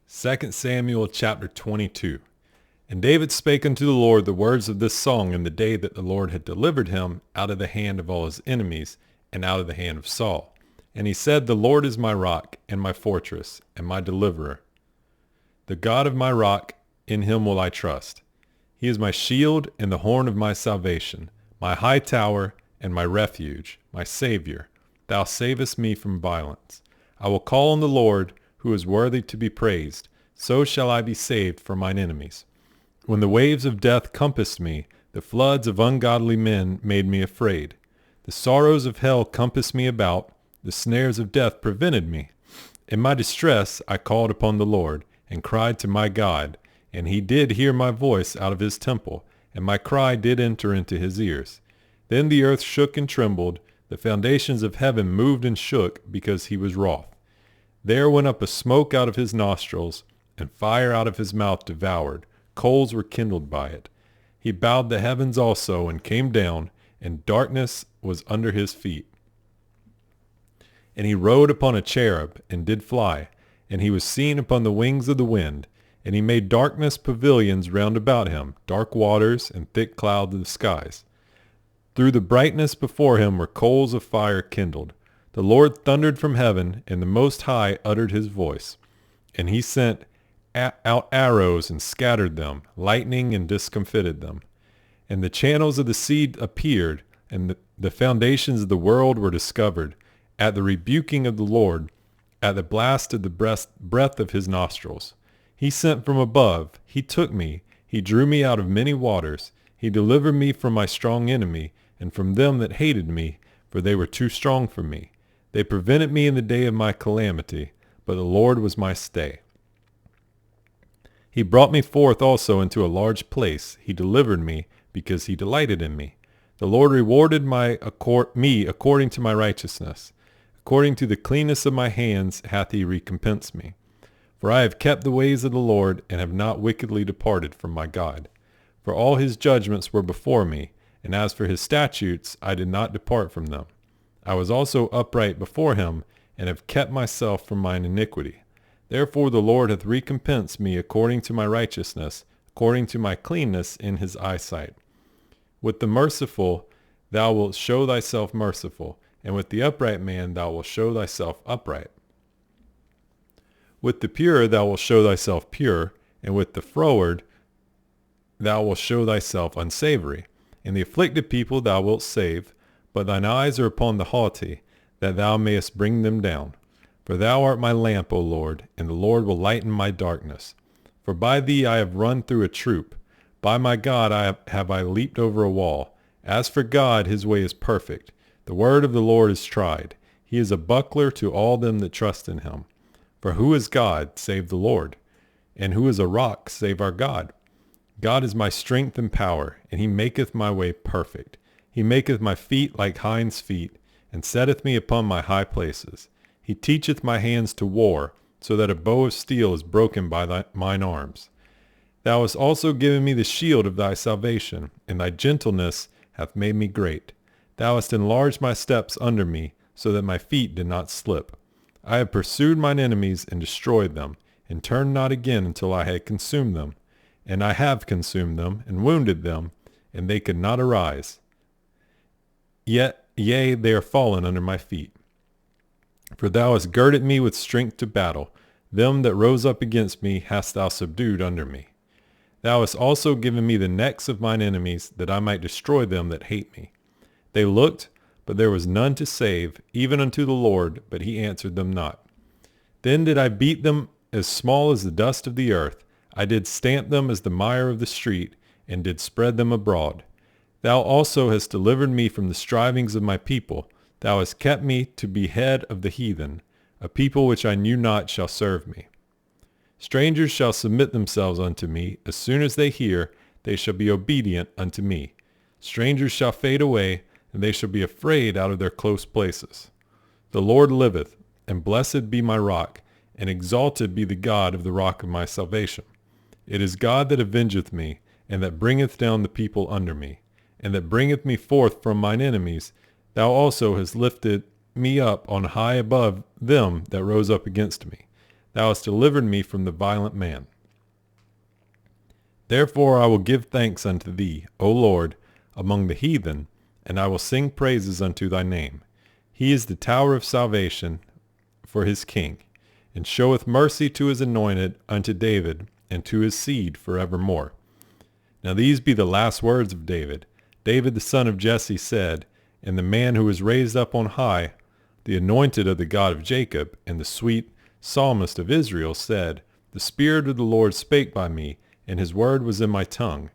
2 Samuel chapter 22. And David spake unto the Lord the words of this song in the day that the Lord had delivered him out of the hand of all his enemies, and out of the hand of Saul. And he said, The Lord is my rock, and my fortress, and my deliverer. The God of my rock, in him will I trust. He is my shield and the horn of my salvation, my high tower and my refuge, my Savior. Thou savest me from violence. I will call on the Lord, who is worthy to be praised. So shall I be saved from mine enemies. When the waves of death compassed me, the floods of ungodly men made me afraid. The sorrows of hell compassed me about, the snares of death prevented me. In my distress I called upon the Lord, and cried to my God, and he did hear my voice out of his temple, and my cry did enter into his ears. Then the earth shook and trembled, the foundations of heaven moved and shook, because he was wroth. There went up a smoke out of his nostrils, and fire out of his mouth devoured. Coals were kindled by it. He bowed the heavens also, and came down, and darkness was under his feet. And he rode upon a cherub, and did fly, and he was seen upon the wings of the wind. And he made darkness pavilions round about him, dark waters, and thick clouds of the skies. Through the brightness before him were coals of fire kindled. The Lord thundered from heaven, and the Most High uttered his voice. And he sent out arrows and scattered them, lightning and discomfited them. And the channels of the sea appeared, and the foundations of the world were discovered, at the rebuking of the Lord, at the blast of the breath of his nostrils. He sent from above, he took me, he drew me out of many waters, he delivered me from my strong enemy, and from them that hated me, for they were too strong for me. They prevented me in the day of my calamity, but the Lord was my stay. He brought me forth also into a large place. He delivered me, because he delighted in me. The Lord rewarded me according to my righteousness. According to the cleanness of my hands hath he recompensed me. For I have kept the ways of the Lord, and have not wickedly departed from my God. For all his judgments were before me, and as for his statutes, I did not depart from them. I was also upright before him, and have kept myself from mine iniquity. Therefore the Lord hath recompensed me according to my righteousness, according to my cleanness in his eyesight. With the merciful thou wilt show thyself merciful, and with the upright man thou wilt show thyself upright. With the pure thou wilt show thyself pure, and with the froward thou wilt show thyself unsavory. And the afflicted people thou wilt save, but thine eyes are upon the haughty, that thou mayest bring them down. For thou art my lamp, O Lord, and the Lord will lighten my darkness. For by thee I have run through a troop. By my God have I leaped over a wall. As for God, his way is perfect. The word of the Lord is tried. He is a buckler to all them that trust in him. For who is God, save the Lord? And who is a rock, save our God? God is my strength and power, and he maketh my way perfect. He maketh my feet like hinds' feet, and setteth me upon my high places. He teacheth my hands to war, so that a bow of steel is broken by mine arms. Thou hast also given me the shield of thy salvation, and thy gentleness hath made me great. Thou hast enlarged my steps under me, so that my feet did not slip. I have pursued mine enemies and destroyed them, and turned not again until I had consumed them. And I have consumed them, and wounded them, and they could not arise. Yea, they are fallen under my feet. For thou hast girded me with strength to battle. Them that rose up against me hast thou subdued under me. Thou hast also given me the necks of mine enemies, that I might destroy them that hate me. They looked, but there was none to save, even unto the Lord, but he answered them not. Then did I beat them as small as the dust of the earth. I did stamp them as the mire of the street, and did spread them abroad. Thou also hast delivered me from the strivings of my people. Thou hast kept me to be head of the heathen. A people which I knew not shall serve me. Strangers shall submit themselves unto me. As soon as they hear, they shall be obedient unto me. Strangers shall fade away, and they shall be afraid out of their close places. The Lord liveth, and blessed be my rock, and exalted be the God of the rock of my salvation. It is God that avengeth me, and that bringeth down the people under me, and that bringeth me forth from mine enemies. Thou also hast lifted me up on high above them that rose up against me. thou hast delivered me from the violent man. Therefore I will give thanks unto thee, O Lord, among the heathen, and I will sing praises unto thy name. He is the tower of salvation for his king, and showeth mercy to his anointed, unto David, and to his seed forevermore. Now these be the last words of David. David the son of Jesse said, and the man who was raised up on high, the anointed of the God of Jacob, and the sweet psalmist of Israel said, the Spirit of the Lord spake by me, and his word was in my tongue.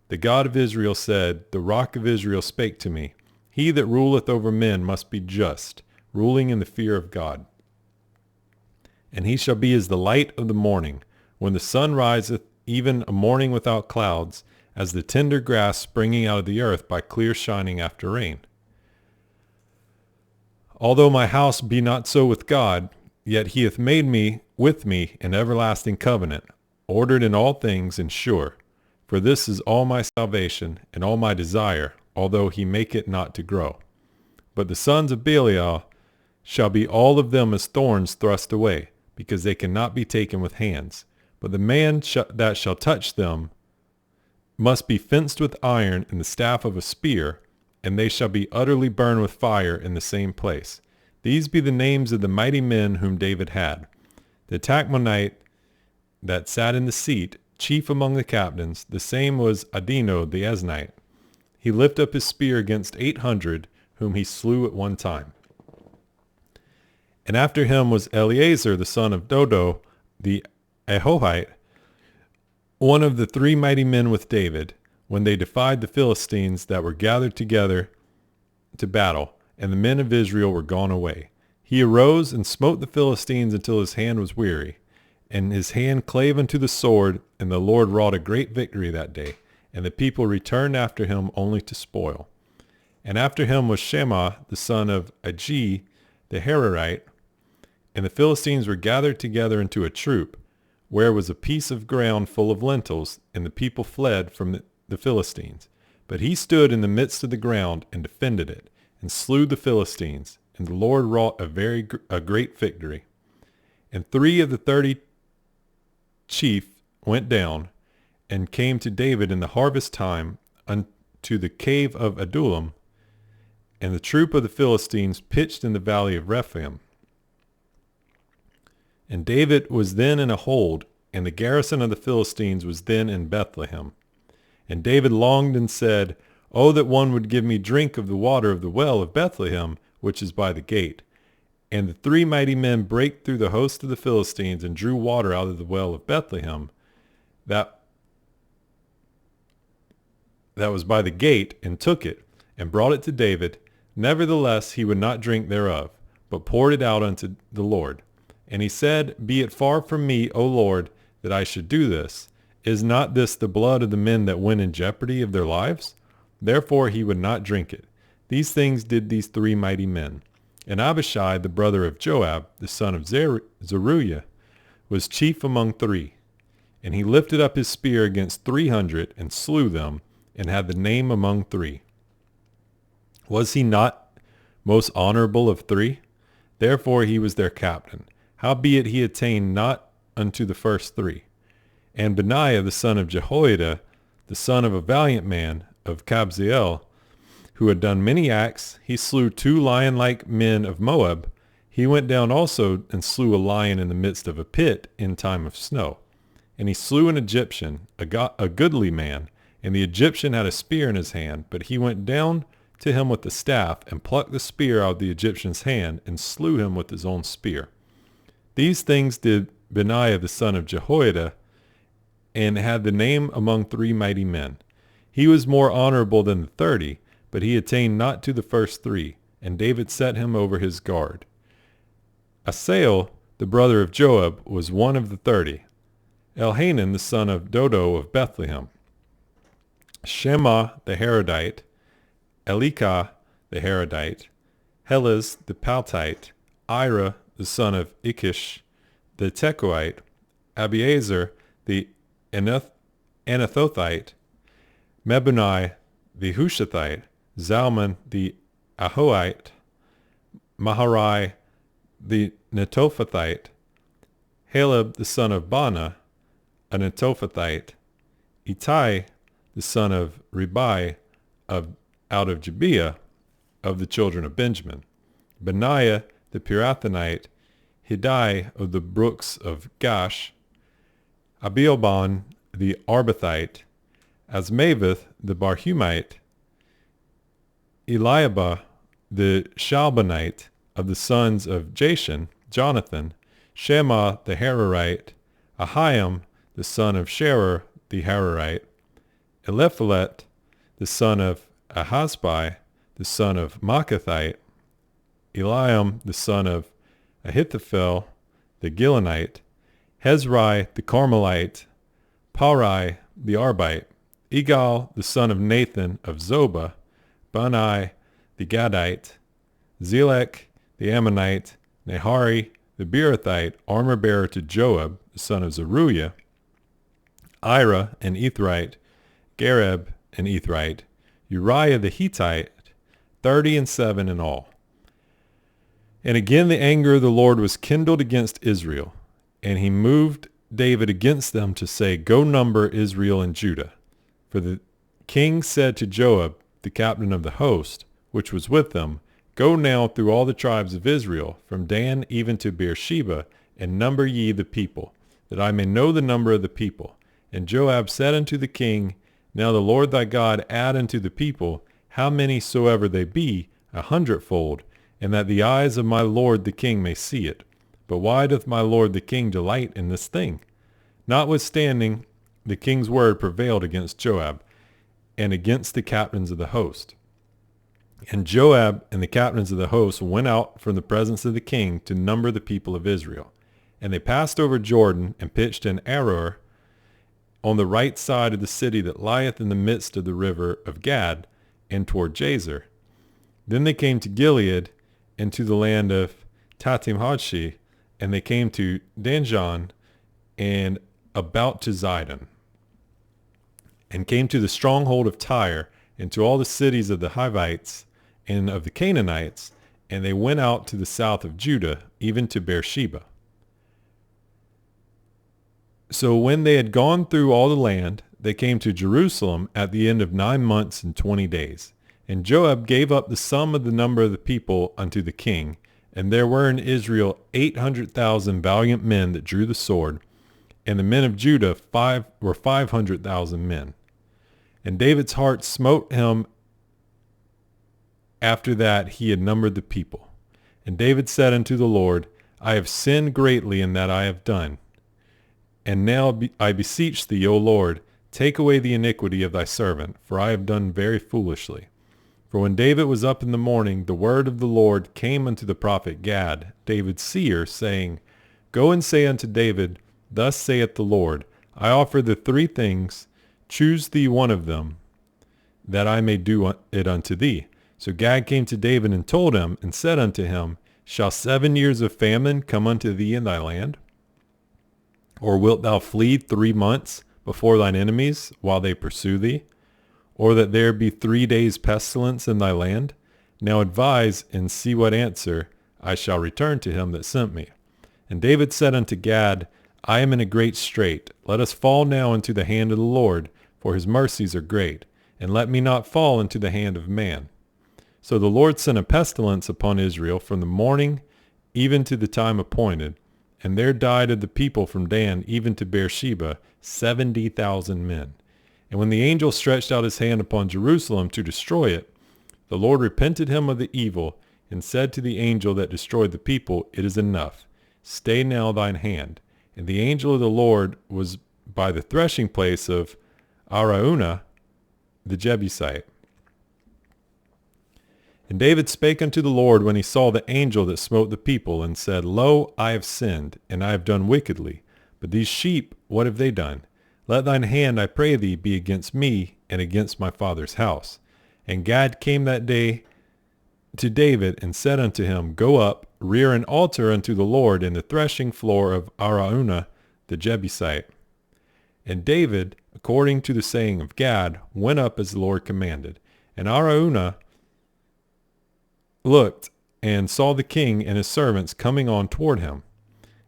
The God of Israel said, the rock of Israel spake to me. He that ruleth over men must be just, ruling in the fear of God. And he shall be as the light of the morning, when the sun riseth, even a morning without clouds, as the tender grass springing out of the earth by clear shining after rain. Although my house be not so with God, yet he hath made me with me an everlasting covenant, ordered in all things and sure. For this is all my salvation and all my desire, although he make it not to grow. But the sons of Belial shall be all of them as thorns thrust away, because they cannot be taken with hands. But the man that shall touch them must be fenced with iron and the staff of a spear, and they shall be utterly burned with fire in the same place. These be the names of the mighty men whom David had. The Tachmonite that sat in the seat, chief among the captains, the same was Adino the Eznite. He lifted up his spear against 800, whom he slew at one time. And after him was Eleazar the son of Dodo the Ahohite, one of the 3 mighty men with David, when they defied the Philistines that were gathered together to battle, and the men of Israel were gone away. He arose and smote the Philistines until his hand was weary, and his hand clave unto the sword, and the Lord wrought a great victory that day, and the people returned after him only to spoil. And after him was Shema the son of Agi the Hararite, and the Philistines were gathered together into a troop, where was a piece of ground full of lentils, and the people fled from the Philistines. But he stood in the midst of the ground and defended it, and slew the Philistines, and the Lord wrought a great victory. And 3 of the 30 chief went down, and came to David in the harvest time unto the cave of Adullam, and the troop of the Philistines pitched in the valley of Rephaim. And David was then in a hold, and the garrison of the Philistines was then in Bethlehem. And David longed and said, O that one would give me drink of the water of the well of Bethlehem, which is by the gate. And the 3 mighty men brake through the host of the Philistines, and drew water out of the well of Bethlehem, that was by the gate, and took it, and brought it to David. Nevertheless he would not drink thereof, but poured it out unto the Lord. And he said, Be it far from me, O Lord, that I should do this. Is not this the blood of the men that went in jeopardy of their lives? Therefore he would not drink it. These things did these 3 mighty men. And Abishai, the brother of Joab, the son of Zeruiah, was chief among 3. And he lifted up his spear against 300, and slew them, and had the name among 3. Was he not most honorable of 3? Therefore he was their captain. Howbeit he attained not unto the first 3. And Benaiah the son of Jehoiada, the son of a valiant man of Kabzeel, who had done many acts, he slew 2 lion-like men of Moab. He went down also and slew a lion in the midst of a pit in time of snow. And he slew an Egyptian, a goodly man, and the Egyptian had a spear in his hand, but he went down to him with the staff, and plucked the spear out of the Egyptian's hand, and slew him with his own spear. These things did Benaiah the son of Jehoiada, and had the name among 3 mighty men. He was more honorable than the 30, but he attained not to the first 3, and David set him over his guard. Asael, the brother of Joab, was one of the 30. Elhanan the son of Dodo of Bethlehem. Shema the Harodite, Elikah the Harodite, Helez the Paltite, Ira the son of Ikish the Tekoite, Abiezer the Anathothite, Mebunai the Hushathite, Zalman the Ahoite, Maharai the Netophathite, Haleb the son of Bana, a Netophathite, Ittai the son of Ribai out of Gibeah of the children of Benjamin, Benaiah the Pirathonite, Hiddai of the brooks of Gash, Abialban the Arbathite, Asmaveth the Barhumite, Eliabah the Shalbanite of the sons of Jashan, Jonathan, Shema the Hararite, Ahiam the son of Sherer the Hararite, Eliphalet the son of Ahasbai, the son of Maacathite, Eliam the son of Ahithophel the Gilonite, Hezrai the Carmelite, Parai the Arbite, Egal the son of Nathan of Zobah, Bani the Gadite, Zelek the Ammonite, Nehari the Beerothite, armor-bearer to Joab the son of Zeruiah, Ira an Ethrite, Gareb an Ethrite, Uriah the Hittite, 37 in all. And again the anger of the Lord was kindled against Israel, and he moved David against them to say, Go number Israel and Judah. For the king said to Joab, the captain of the host, which was with them, Go now through all the tribes of Israel, from Dan even to Beersheba, and number ye the people, that I may know the number of the people. And Joab said unto the king, Now the Lord thy God add unto the people, how many soever they be, 100-fold, and that the eyes of my lord the king may see it. But why doth my lord the king delight in this thing? Notwithstanding, the king's word prevailed against Joab, and against the captains of the host. And Joab and the captains of the host went out from the presence of the king to number the people of Israel. And they passed over Jordan, and pitched in Aroer, on the right side of the city that lieth in the midst of the river of Gad, and toward Jazer. Then they came to Gilead, and to the land of Tatim-Hodshi, and they came to Danjan, and about to Zidon, and came to the stronghold of Tyre, and to all the cities of the Hivites, and of the Canaanites, and they went out to the south of Judah, even to Beersheba. So when they had gone through all the land, they came to Jerusalem at the end of 9 months and 20 days. And Joab gave up the sum of the number of the people unto the king. And there were in Israel 800,000 valiant men that drew the sword, and the men of Judah were 500,000 men. And David's heart smote him after that he had numbered the people. And David said unto the Lord, I have sinned greatly in that I have done. And now I beseech thee, O Lord, take away the iniquity of thy servant, for I have done very foolishly. For when David was up in the morning, the word of the Lord came unto the prophet Gad, David's seer, saying, Go and say unto David, Thus saith the Lord, I offer the 3 things, choose thee one of them, that I may do it unto thee. So Gad came to David and told him, and said unto him, Shall 7 years of famine come unto thee in thy land? Or wilt thou flee 3 months before thine enemies, while they pursue thee? Or that there be 3 days pestilence in thy land? Now advise, and see what answer I shall return to him that sent me. And David said unto Gad, I am in a great strait. Let us fall now into the hand of the Lord, for his mercies are great, and let me not fall into the hand of man. So the Lord sent a pestilence upon Israel from the morning even to the time appointed, and there died of the people from Dan even to Beersheba 70,000 men. And when the angel stretched out his hand upon Jerusalem to destroy it, the Lord repented him of the evil, and said to the angel that destroyed the people, It is enough. Stay now thine hand. And the angel of the Lord was by the threshing place of Araunah the Jebusite. And David spake unto the Lord when he saw the angel that smote the people, and said, Lo, I have sinned, and I have done wickedly. But these sheep, what have they done? Let thine hand, I pray thee, be against me, and against my father's house. And Gad came that day to David, and said unto him, Go up, rear an altar unto the Lord in the threshing floor of Araunah the Jebusite. And David, according to the saying of Gad, went up as the Lord commanded. And Araunah looked, and saw the king and his servants coming on toward him.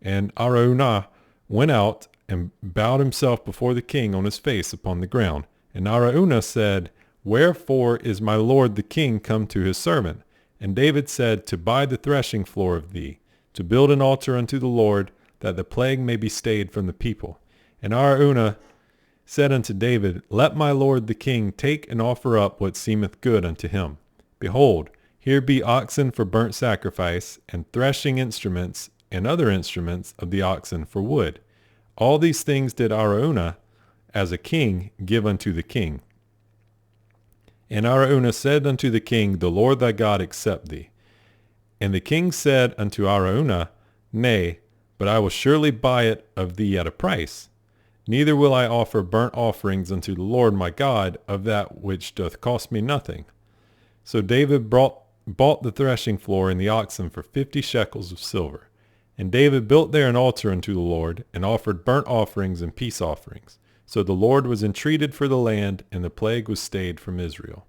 And Araunah went out and bowed himself before the king on his face upon the ground. And Araunah said, Wherefore is my lord the king come to his servant? And David said, To buy the threshing floor of thee, to build an altar unto the Lord, that the plague may be stayed from the people. And Araunah said unto David, Let my lord the king take and offer up what seemeth good unto him. Behold, here be oxen for burnt sacrifice, and threshing instruments, and other instruments of the oxen for wood. All these things did Araunah, as a king, give unto the king. And Araunah said unto the king, The Lord thy God accept thee. And the king said unto Araunah, Nay, but I will surely buy it of thee at a price. Neither will I offer burnt offerings unto the Lord my God of that which doth cost me nothing. So David bought the threshing floor and the oxen for 50 shekels of silver. And David built there an altar unto the Lord, and offered burnt offerings and peace offerings. So the Lord was entreated for the land, and the plague was stayed from Israel.